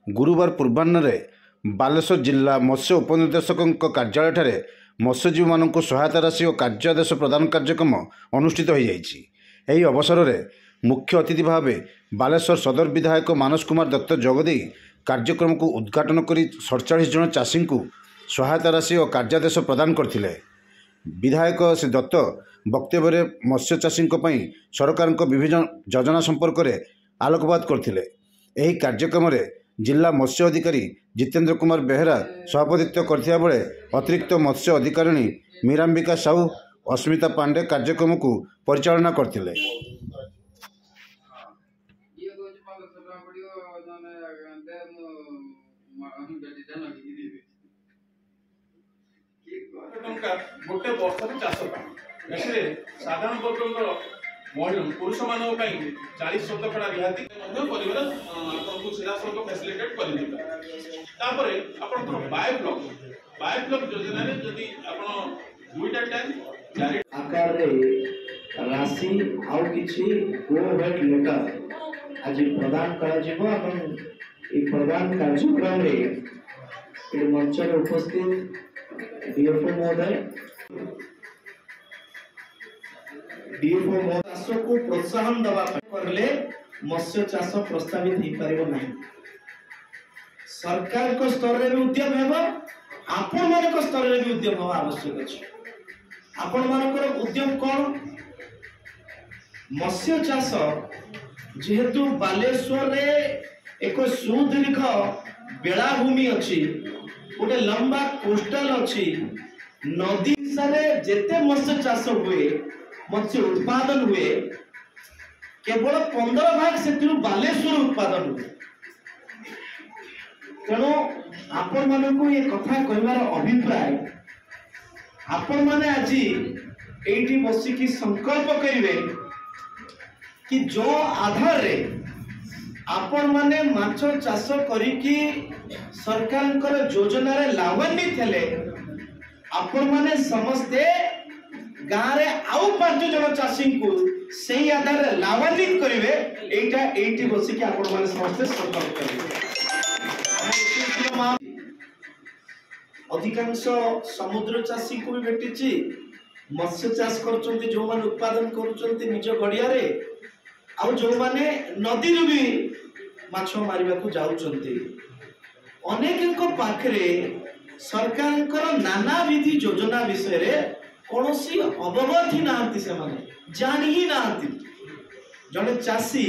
गुरुवार पूर्वाह्न बालेश्वर जिला मत्स्य उपनिर्देशक कार्यालय मत्स्यजीवी मानक सहायता राशि और कार्यादेश प्रदान कार्यक्रम अनुष्ठित हो जाएगी। अवसर में मुख्य अतिथि भाव बालेश्वर सदर विधायक मानस कुमार दत्त जोगदे कार्यक्रम को उद्घाटन कर 47 जन चाषी को सहायता राशि और कार्यादेश प्रदान करथिले। विधायक श्री दत्त वक्तव्य मत्स्य चाषी सरकार विभिन्न योजना संपर्क में आलोकपात करथिले। एही कार्यक्रम में जिला मत्स्य अधिकारी जितेंद्र कुमार बेहरा सभापतित्व करथिया बेले अतिरिक्त मत्स्य अधिकारिणी मीरांबिका साहू अस्मिता पांडे कार्यक्रम को परिचालना करथिले। गोटे वर्ष चाष साधारण वर्ग महिला पुरुष मान 40% रिहाती आपको सीधासख फैसिलिटेट कर बायोब्लॉक योजना जदि आप दुईटा टैंक आकार राशि आउ किछि गो हेड लेटर आज प्रदान प्रदान कार्यक्रम रे मंच में उपस्थित डीएफओ महोदय चाष को प्रोत्साहन दवा करले मत्स्य चाष प्रस्तावित हो पारिबो नहीं। सरकार को स्तर रे भी उद्यम हेबो, आपण मानक स्तर रे भी उद्यम होवा आवश्यक अछि। आपण मानकर उद्यम कोन? मत्स्य चाष जेहेतु बालेश्वर रे एक सुदीर्घ बेलाभूमि अछि, गोटे लंबा कोस्टल अछि, नदी सारे जेते मत्स्य चाष हुए मत्स्य उत्पादन हुए केवल 15 भाग से बालेश्वर उत्पादन हुए। तेणु आपण मानक ये कथा कहबार अभिप्राय आपण माने आज एठी बसिकी संकल्प करिवे कि जो आधार रे आपण माने माछ चाष करिकी सरकार योजना रे लाभान्वित हेले आपण माने समस्ते गाँव रे आउ 5 जन चाषी को सही आधार रे लाभान्वित करिवे। एठी बसिकी आपण माने समस्ते संकल्प करिवे। अधिकांश समुद्र चाषी को भी भेटिछि, मत्स्य चाष करचंती जो माने उत्पादन करचंती निज गड़िया रे आ जो माने नदी रे भी माछ मारिबा को जाउचंती। अनेक पाखरे सरकार नाना विधि योजना विषय रे कौनसी अवगत ही नांती, से माने जानी ही नांती। जने चाषी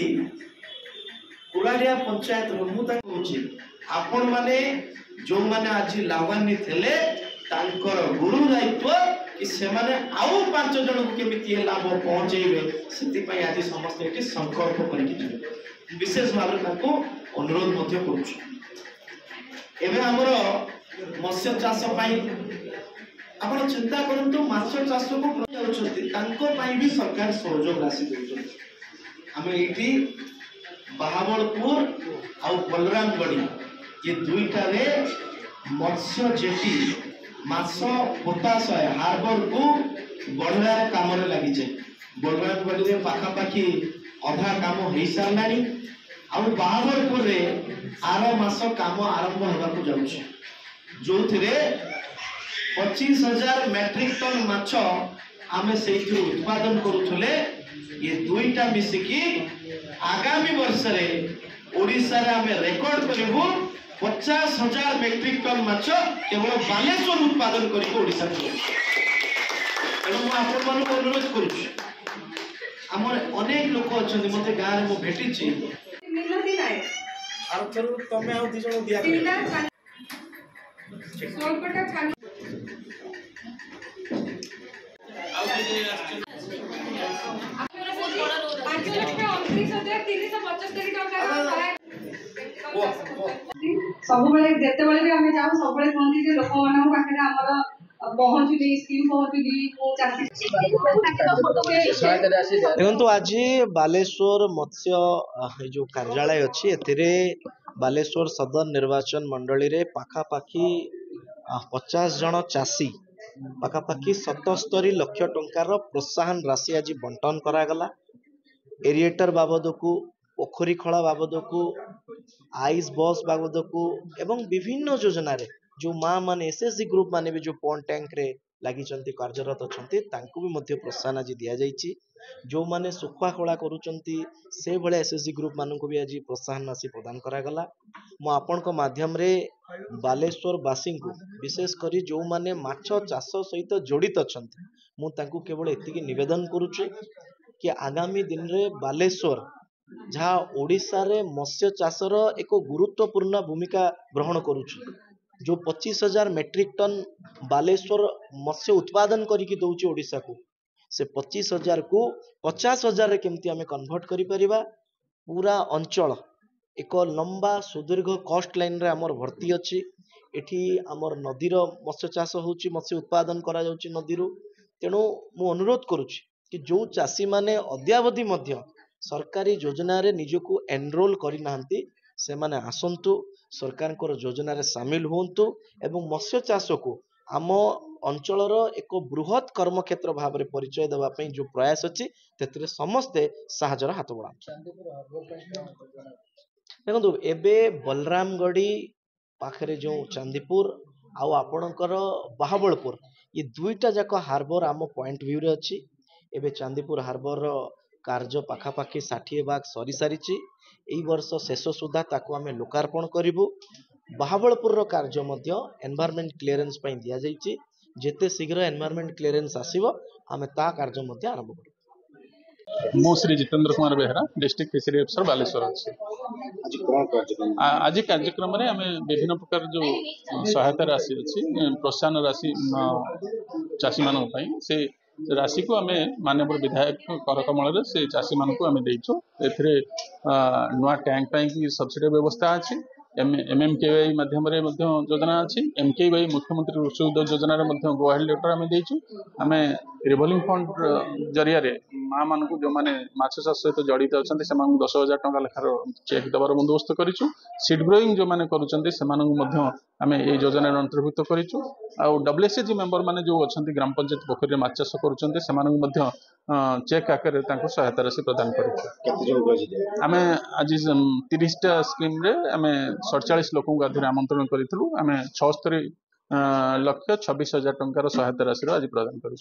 कुलारिया पंचायत मुता कहूची आपण माने जो माने आज लाभान्वित हेले तांकर गुरु दायित्व कि से माने आउ 5 जन को केमिति लाभ पहुंचेबे सेति पई आज समस्त एटी संकल्प करिकि जिवे। विशेष भाव ताको अनुरोध मध्य करूछु। एबे हमर मत्स्य चाष पई आपण चिंता करंतु माछ चाष को जाउछथि तांको पई भी सरकार सहयोग राशि देउछथि। हम एठी बहावलपुर आ बलरामगढ़ी ये दुईटा रे मत्स्य जेटी माछ पोताशय हार्बर को बढ़ार काम रे लागि छै। बलरामगढ़ी रे पाखा पाखी अधा काम होई सारलानी आ बहावलपुर रे आर मास काम आरंभ होबा को जाउछ, जोथिरे 25,000 मेट्रिक टन माछ आमे सेठी उत्पादन करूथले। ये दुईटा मिसिकी आगामी वर्ष रे ओडिसा रे आमे रेकॉर्ड करिबु 50,000 मेट्रिक टन माछ केवल बालेश्वर उत्पादन करिबु ओडिसा रे। तेणु मु आपण मानक अनुरोध करूछु, हमर अनेक लोक अछन मते गां रे मु भेटिछि मिलति नाय आर थरु तमे आ दि जण दिया कर सोलपटा छान सब जिते भी आम जाऊ सब कहते लोक मान पाखे आमर पहुँचुनी स्कीम पहुँचुनी देखो आज बालेश्वर मत्स्य जो कार्यालय अच्छी ए बालेश्वर सदर निर्वाचन मंडली रे पाखापाखी 50 जन चाषी पाखापाखि 77 लक्ष टंकार प्रोत्साहन राशि आज बंटन करागला। एरिएटर बाबद को पोखरी खोला बाबद को आइस बस बाबद को एवं विभिन्न योजना रे जो माँ माने एसएसजी ग्रुप माने भी जो पॉन्ड टैंक रे लगी कार्यरत अच्छा भी मध्य प्रोत्साहन आज दि जाइए जो माने सुखुआ खोला करुचंती से भले एसएसजी ग्रुप मानक भी आज प्रोत्साहन राशि प्रदान करागला मु आपण माध्यम रे बालेश्वर वासी को विशेष करी जो माने माछ चाष सहित जड़ित अच्छा मु तांकु केवल एतिकी निवेदन करुचे कि आगामी दिन रे बालेश्वर जहाँ ओडिशा रे मत्स्य चाषर एक गुरुत्वपूर्ण भूमिका ग्रहण करुची जो 25,000 मेट्रिक टन बालेश्वर मत्स्य उत्पादन करके दौचे ओडिशा को से 25,000 को 50,000 रे केमती आमे कन्वर्ट करि परिबा पूरा अंचल एक लंबा सुदीर्घ कॉस्ट लाइन रे हमर भर्ती अछि एठी हमर नदीर मत्स्य चाष होउची मत्स्य उत्पादन करा जाउची नदीरु तेणु मु अनुरोध करुची कि जो चाषी माने अद्यावधि मध्य सरकारी योजना रे निजको एनरोल करि नाहंती से माने आसंतु सरकार को योजना रे शामिल होंतु एवं मत्स्य चाष को आम अंचलर एक बृहत कर्मक्षेत्र भाव में परिचय देवा पई जो प्रयास अछि तेतरे समस्ते साहाजर हाथ बढ़ा देखो एबे बलरामगढ़ी पाखरे जो चांदीपुर आउ आपणकर बाहाबलपुर ये दुईटा जाक हार्बर आम पॉइंट व्यू रे अछि एबे चांदीपुर हार्बर कार्य पाखापाखि 60 भाग सरी सारी एई वर्ष शेष सुधा ताकू आमे लोकार्पण करिबु बाहाबलपुर रो कार्य मध्य एनवायरनमेंट क्लियरेंस पई दिया जाइछि जेते शीघ्र एनवायरनमेंट क्लियरेंस आसीबो आमे ता कार्य मध्य आरंभ करू मु श्री जितेंद्र कुमार बेहरा डिस्ट्रिक्ट फिशरी अफसर बालेश्वर अच्छे आज कार्यक्रम में आम विभिन्न प्रकार जो सहायता राशि अच्छी प्रोत्साहन राशि चाषी मान से राशि को आम माननीय विधायक कर कमल से चाषी मान को आम देचु नुआ टैंक की सब्सिडी व्यवस्था अच्छी MMKY माध्यम योजना अच्छी MKY मुख्यमंत्री कृषि उद्योग योजना गो हेड लेटर आम देचु आम रिवॉल्विंग फंड जरिया माँ मान जो मैंने माछ चाष सहित जड़ित अच्छा से 10,000 टंका लेखार चेक देवार बंदोबस्त करूँ सीड ग्रोइंग जो मैंने करें आम ये योजना अंतर्भुक्त करूँ आउ WSG मेंबर मैंने जो अच्छा ग्राम पंचायत पोखरी माछ चाष करुँच चेक आकार सहायता राशि प्रदान करें आम आज 30टा स्कीम रे आम 47 लोक आमंत्रण करूँ आम 76,26,000 टंकार सहायता राशि आज प्रदान करूँ।